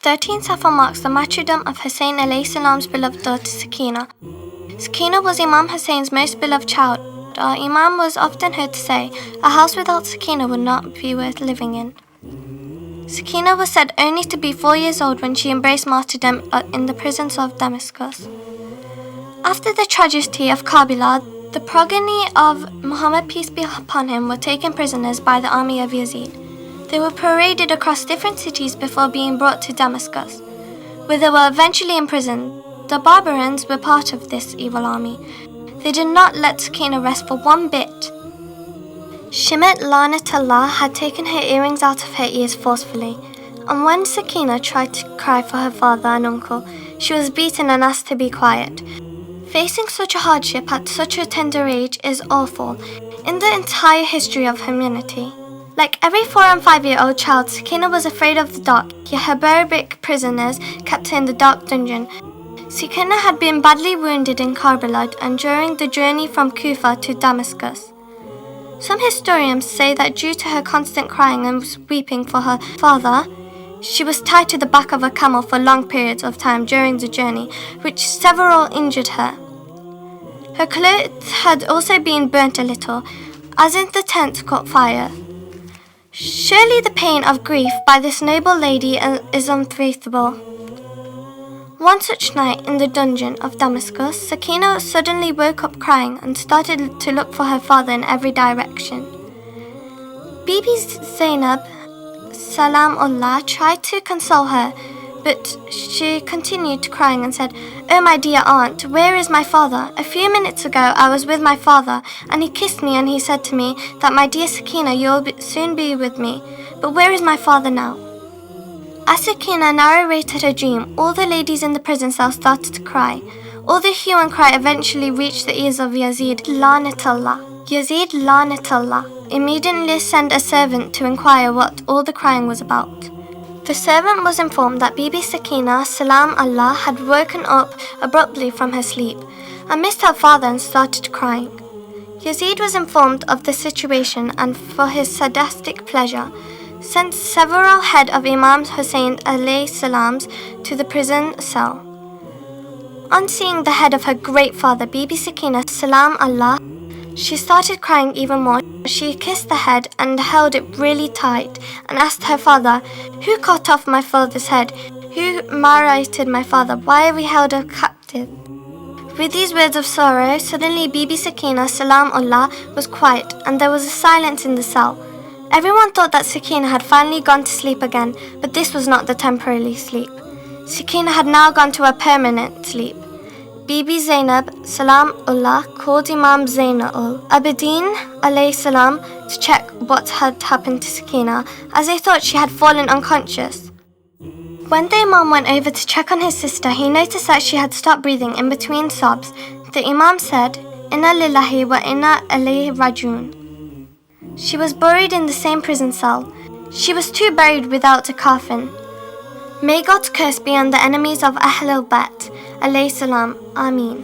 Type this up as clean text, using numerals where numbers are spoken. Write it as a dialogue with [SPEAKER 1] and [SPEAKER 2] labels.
[SPEAKER 1] 13 Safar marks the martyrdom of Hussein alayhi salam's beloved daughter Sakina. Sakina was Imam Hussein's most beloved child. Our Imam was often heard to say, "A house without Sakina would not be worth living in." Sakina was said only to be 4 years old when she embraced martyrdom in the prisons of Damascus. After the tragedy of Karbala, the progeny of Muhammad, peace be upon him, were taken prisoners by the army of Yazid. They were paraded across different cities before being brought to Damascus, where they were eventually imprisoned. The Barbarians were part of this evil army. They did not let Sakina rest for one bit. Shimet Lanatullah had taken her earrings out of her ears forcefully, and when Sakina tried to cry for her father and uncle, she was beaten and asked to be quiet. Facing such a hardship at such a tender age is awful in the entire history of humanity. Like every 4 and 5-year-old child, Sakina was afraid of the dark, yet her barbaric prisoners kept her in the dark dungeon. Sakina had been badly wounded in Karbala and during the journey from Kufa to Damascus. Some historians say that due to her constant crying and weeping for her father, she was tied to the back of a camel for long periods of time during the journey, which severely injured her. Her clothes had also been burnt a little, as in the tent caught fire. Surely the pain of grief by this noble lady is unfathomable. One such night in the dungeon of Damascus, Sakina suddenly woke up crying and started to look for her father in every direction. Bibi Zainab Salamullah tried to console her, but she continued crying and said, "Oh my dear aunt, where is my father? A few minutes ago I was with my father and he kissed me and he said to me that my dear Sakina, you'll soon be with me. But where is my father now?" As Sakina narrated her dream, all the ladies in the prison cell started to cry. All the hue and cry eventually reached the ears of Yazid Lanatullah. Yazid Lanatullah immediately sent a servant to inquire what all the crying was about. The servant was informed that Bibi Sakina Salam Allah had woken up abruptly from her sleep and missed her father and started crying. Yazid was informed of the situation and for his sadistic pleasure sent several head of Imam Hussein alayhi salams to the prison cell. On seeing the head of her great father Bibi Sakina Salam Allah, she started crying even more. She kissed the head and held it really tight and asked her father, "Who cut off my father's head? Who mutilated my father? Why are we held captive?" With these words of sorrow, suddenly Bibi Sakina Salamullah was quiet and there was a silence in the cell. Everyone thought that Sakina had finally gone to sleep again, but this was not the temporary sleep. Sakina had now gone to a permanent sleep. Bibi Zainab Salamullah called Imam Zainul Abidin alayhi salam to check what had happened to Sakina, as they thought she had fallen unconscious. When the Imam went over to check on his sister, he noticed that she had stopped breathing in between sobs. The Imam said, "Inna lillahi wa inna ilayhi rajiun." She was buried in the same prison cell. She was too buried without a coffin. May God's curse be on the enemies of Ahlul Bayt alayhi salam. Ameen.